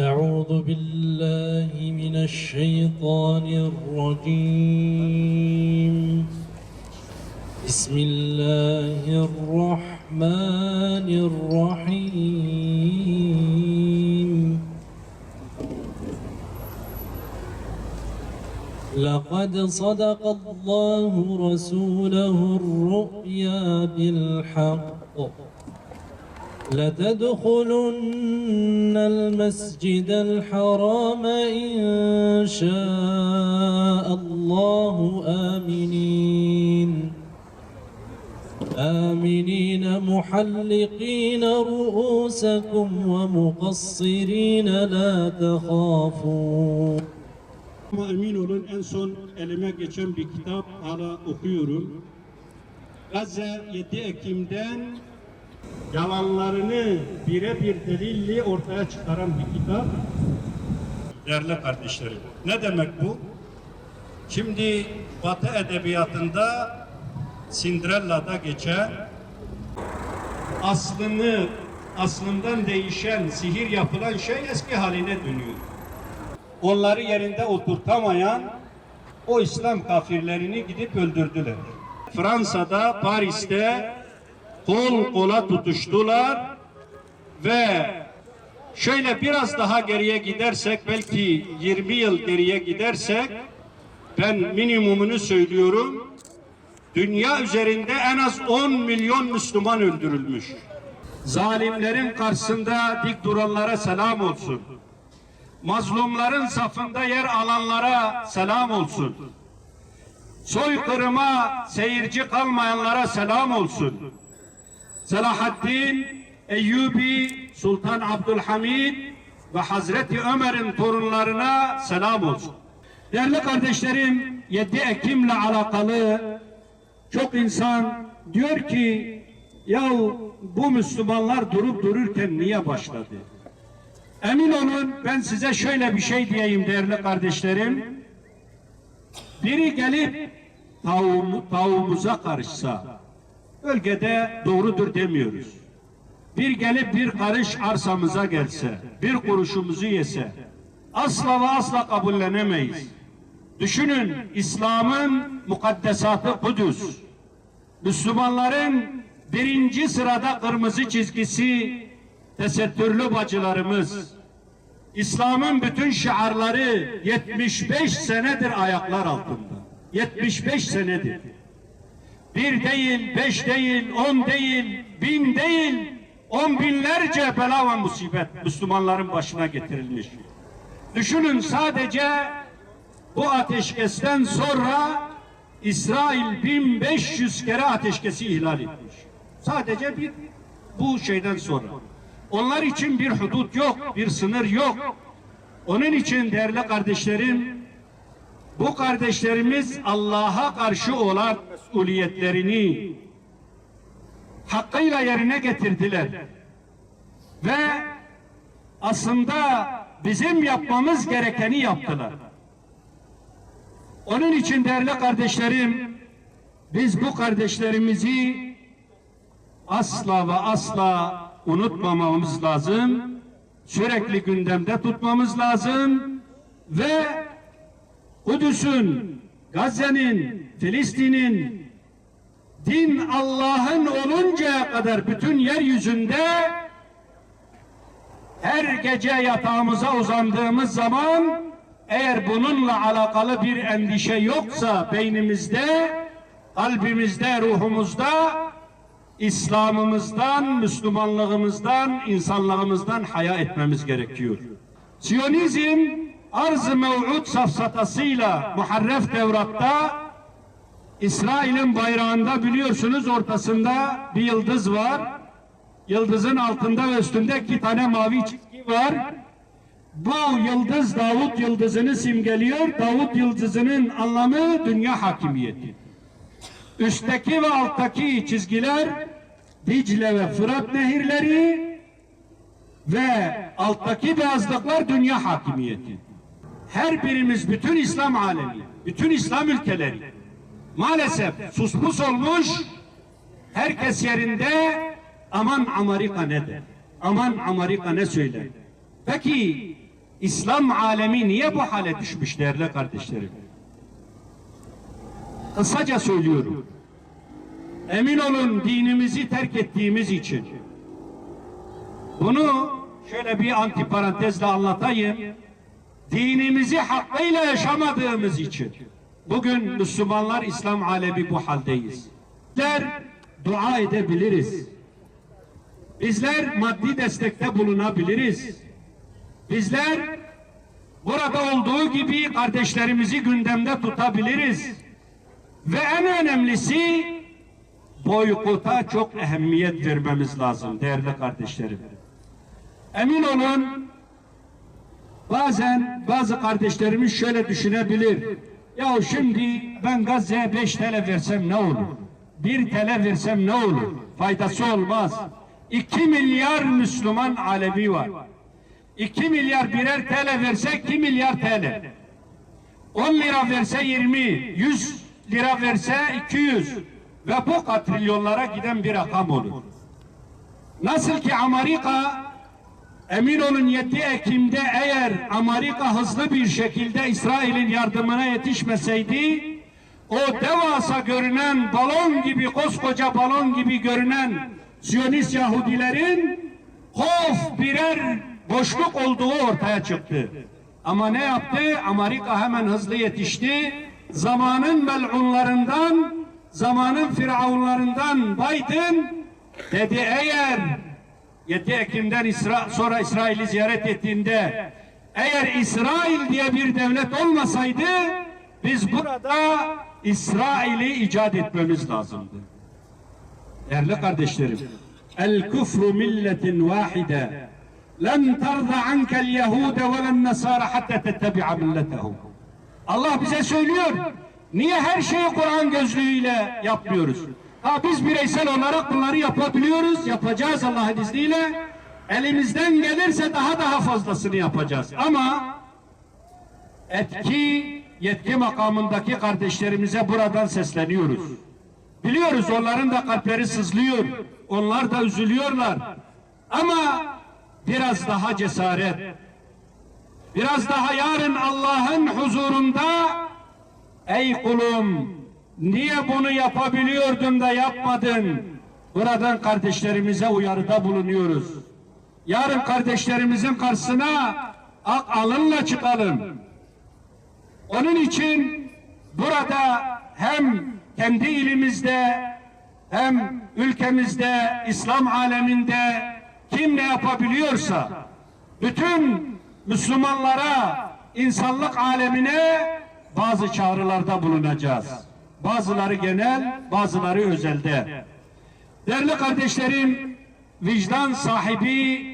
أعوذ بالله من الشيطان الرجيم. بسم الله الرحمن الرحيم. لقد صدق الله رسوله الرؤيا بالحق لتدخلن المسجد الحرام إن شاء الله آمنين محلقين رؤوسكم ومقصرين لا تخافون. Emin olun en son elime geçen bir kitap hala okuyorum. Gazze 7 Ekim'den yalanlarını birebir delille ortaya çıkaran bir kitap. Değerli kardeşlerim, ne demek bu? Şimdi Batı edebiyatında Cinderella'da geçen aslından değişen, sihir yapılan şey eski haline dönüyor. Onları yerinde oturtamayan o İslam kafirlerini gidip öldürdüler. Fransa'da, Paris'te kol kola tutuştular ve şöyle biraz daha geriye gidersek, belki 20 yıl geriye gidersek, ben minimumunu söylüyorum, dünya üzerinde en az 10 milyon Müslüman öldürülmüş. Zalimlerin karşısında dik duranlara selam olsun. Mazlumların safında yer alanlara selam olsun. Soykırıma seyirci kalmayanlara selam olsun. Selahaddin Eyyubi, Sultan Abdülhamid ve Hazreti Ömer'in torunlarına selam olsun. Değerli kardeşlerim, 7 Ekim'le alakalı çok insan diyor ki, ya bu Müslümanlar durup dururken niye başladı? Emin olun, ben size şöyle bir şey diyeyim değerli kardeşlerim. Biri gelip tavuğumuza karışsa, bölgede doğrudur demiyoruz. Bir gelip bir karış arsamıza gelse, bir kuruşumuzu yese, asla ve asla kabullenemeyiz. Düşünün, İslam'ın mukaddesatı Kudüs, Müslümanların birinci sırada kırmızı çizgisi tesettürlü bacılarımız, İslam'ın bütün şiarları 75 senedir ayaklar altında. 75 senedir. Bir değil, 5 değil, 10 değil, 1000 değil, 10 binlerce bela ve musibet Müslümanların başına getirilmiş. Düşünün, sadece bu ateşkesten sonra İsrail 1500 kere ateşkesi ihlal etmiş. Sadece bu şeyden sonra. Onlar için bir hudut yok, bir sınır yok. Onun için değerli kardeşlerim, bu kardeşlerimiz Allah'a karşı olan mesuliyetlerini hakkıyla yerine getirdiler. Ve aslında bizim yapmamız gerekeni yaptılar. Onun için değerli kardeşlerim, biz bu kardeşlerimizi asla ve asla unutmamamız lazım. Sürekli gündemde tutmamız lazım ve Kudüs'ün, Gazze'nin, Filistin'in din Allah'ın oluncaya kadar bütün yeryüzünde her gece yatağımıza uzandığımız zaman, eğer bununla alakalı bir endişe yoksa beynimizde, kalbimizde, ruhumuzda, İslam'ımızdan, Müslümanlığımızdan, insanlığımızdan haya etmemiz gerekiyor. Siyonizm arz-ı mev'ud safsatasıyla Muharref Tevrat'ta, İsrail'in bayrağında biliyorsunuz ortasında bir yıldız var. Yıldızın altında ve üstünde 2 tane mavi çizgi var. Bu yıldız Davut yıldızını simgeliyor. Davut yıldızının anlamı dünya hakimiyeti. Üstteki ve alttaki çizgiler Dicle ve Fırat nehirleri ve alttaki beyazlıklar dünya hakimiyeti. Her birimiz, bütün İslam alemi, bütün İslam ülkeleri maalesef suspus olmuş, herkes yerinde aman Amerika ne der, aman Amerika ne söyler. Peki İslam alemi niye bu hale düşmüş değerli kardeşlerim? Kısaca söylüyorum. Emin olun dinimizi terk ettiğimiz için. Bunu şöyle bir antiparantezle anlatayım. Dinimizi hakkıyla yaşamadığımız için bugün Müslümanlar İslam alemi bu haldeyiz. Bizler dua edebiliriz. Bizler maddi destekte bulunabiliriz. Bizler burada olduğu gibi kardeşlerimizi gündemde tutabiliriz. Ve en önemlisi boykota çok ehemmiyet vermemiz lazım değerli kardeşlerim. Emin olun bazen bazı kardeşlerimiz şöyle düşünebilir. Ya şimdi ben Gazze'ye 5 TL versem ne olur? 1 TL versem ne olur? Faydası olmaz. 2 milyar Müslüman Alevi var. 2 milyar birer TL verse 2 milyar TL. 10 lira verse 20, 100 lira verse 200 ve bu katrilyonlara giden bir rakam olur. Nasıl ki Amerika, emin olun 7 Ekim'de eğer Amerika hızlı bir şekilde İsrail'in yardımına yetişmeseydi, o devasa görünen balon gibi, koskoca balon gibi görünen Siyonist Yahudilerin birer boşluk olduğu ortaya çıktı. Ama ne yaptı? Amerika hemen hızlı yetişti. Zamanın mel'unlarından, zamanın firavunlarından Biden dedi eğer 7 Ekim'den sonra İsrail'i ziyaret ettiğinde eğer İsrail diye bir devlet olmasaydı biz burada İsrail'i icat etmemiz lazımdı. Değerli kardeşlerim, el küfru milletin vahide len terza ankel yehude ve len nesara hatta tettebi'a milletehum. Allah bize söylüyor. Niye her şeyi Kur'an gözlüğüyle yapmıyoruz? Biz bireysel olarak bunları yapabiliyoruz. Yapacağız Allah'ın izniyle. Elimizden gelirse daha fazlasını yapacağız. Ama yetki makamındaki kardeşlerimize buradan sesleniyoruz. Biliyoruz onların da kalpleri sızlıyor. Onlar da üzülüyorlar. Ama biraz daha cesaret, biraz daha yarın Allah'ın huzurunda ey kulum niye bunu yapabiliyordun da yapmadın? Buradan kardeşlerimize uyarıda bulunuyoruz. Yarın kardeşlerimizin karşısına ak alınla çıkalım. Onun için burada hem kendi ilimizde hem ülkemizde, İslam aleminde kim ne yapabiliyorsa bütün Müslümanlara, insanlık alemine bazı çağrılarda bulunacağız. Bazıları genel, bazıları özelde. Değerli kardeşlerim, vicdan sahibi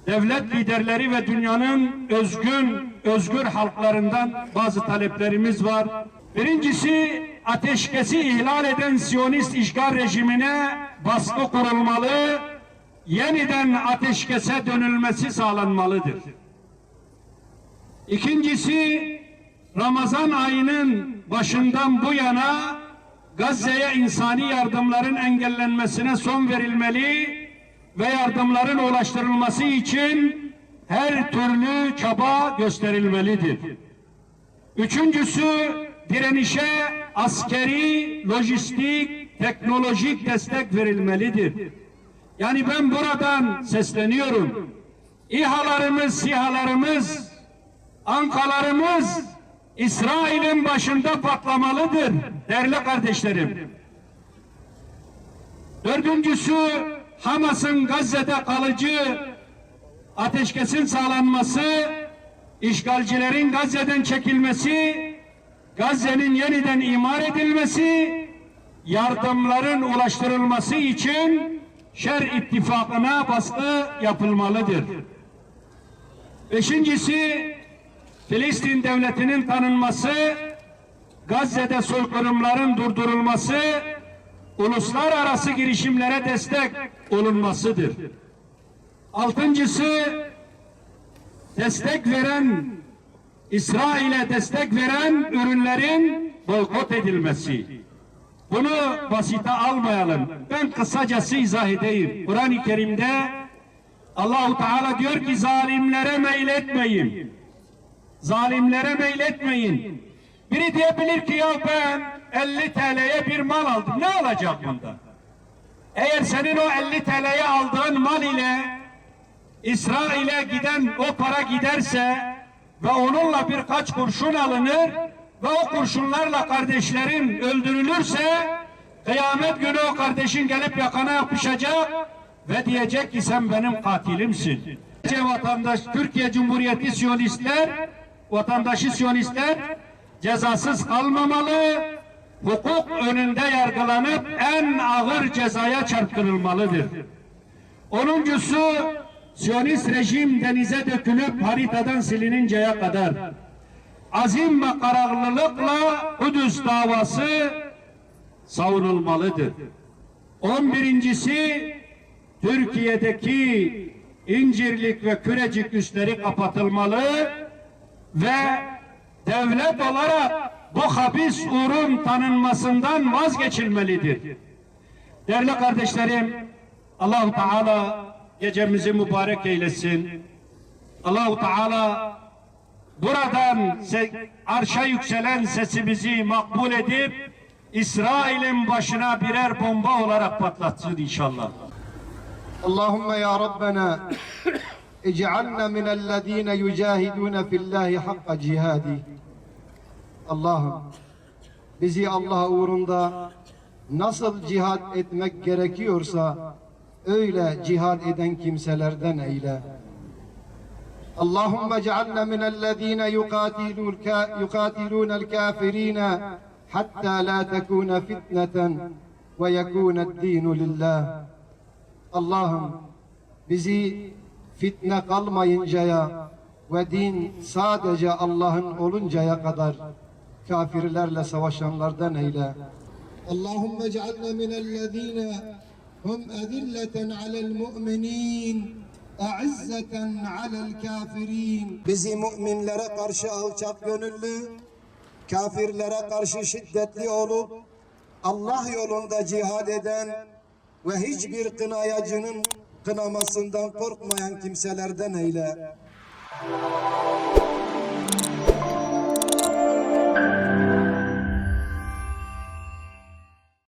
devlet liderleri ve dünyanın özgür halklarından bazı taleplerimiz var. Birincisi, ateşkesi ihlal eden Siyonist işgal rejimine baskı kurulmalı, yeniden ateşkese dönülmesi sağlanmalıdır. İkincisi, Ramazan ayının başından bu yana Gazze'ye insani yardımların engellenmesine son verilmeli ve yardımların ulaştırılması için her türlü çaba gösterilmelidir. Üçüncüsü, direnişe askeri, lojistik, teknolojik destek verilmelidir. Yani ben buradan sesleniyorum. İHA'larımız, SİHA'larımız, Ankalarımız İsrail'in başında patlamalıdır değerli kardeşlerim. Dördüncüsü, Hamas'ın Gazze'de kalıcı ateşkesin sağlanması, işgalcilerin Gazze'den çekilmesi, Gazze'nin yeniden imar edilmesi, yardımların ulaştırılması için Şer ittifakına baskı yapılmalıdır. Beşincisi, Filistin devletinin tanınması, Gazze'de soykırımların durdurulması, uluslararası girişimlere destek olunmasıdır. Altıncısı, İsrail'e destek veren ürünlerin boykot edilmesi. Bunu basite almayalım. Ben kısacası izah edeyim. Kur'an-ı Kerim'de Allahu Teala diyor ki zalimlere meyletmeyin. Zalimlere meyletmeyin. Biri diyebilir ki ya ben 50 TL'ye bir mal aldım. Ne alacak bunda? Eğer senin o 50 TL'ye aldığın mal ile İsrail'e giden o para giderse ve onunla birkaç kurşun alınır ve o kurşunlarla kardeşlerin öldürülürse kıyamet günü o kardeşin gelip yakana yapışacak ve diyecek ki sen benim katilimsin. Vatandaş, Türkiye Cumhuriyeti Siyonistler, vatandaşı Siyonistler cezasız kalmamalı, hukuk önünde yargılanıp en ağır cezaya çarptırılmalıdır. 10.'su Siyonist rejim denize dökülüp haritadan silininceye kadar azim ve kararlılıkla Kudüs davası savunulmalıdır. 11.'si Türkiye'deki İncirlik ve Kürecik üsleri kapatılmalı ve devlet olarak bu habis uğrun tanınmasından vazgeçilmelidir. Değerli kardeşlerim, Allah-u Teala gecemizi mübarek eylesin. Allah-u Teala buradan arşa yükselen sesimizi makbul edip İsrail'in başına birer bomba olarak patlatsın inşallah. Allahümme ya Rabbena ec'alna minellezine yücahidune fillahi hakka cihadi. Allah'ım bizi Allah uğrunda nasıl cihad etmek gerekiyorsa öyle cihad eden kimselerden eyle. Allahümme ec'alna minellezine yukatilunel kafirine hatta la tekune fitneten ve yekuned-dinu lillah. Allah'ım bizi fitne kalmayıncaya ve din sadece Allah'ın oluncaya kadar kafirlerle savaşanlardan eyle. Allahümme ec'alna minellezine hum ezilleten alel mu'minin a'izzeten alel kafirin. Bizi müminlere karşı alçak gönüllü, kafirlere karşı şiddetli olup Allah yolunda cihad eden ve hiçbir kınayacının kınamasından korkmayan kimselerden eyle.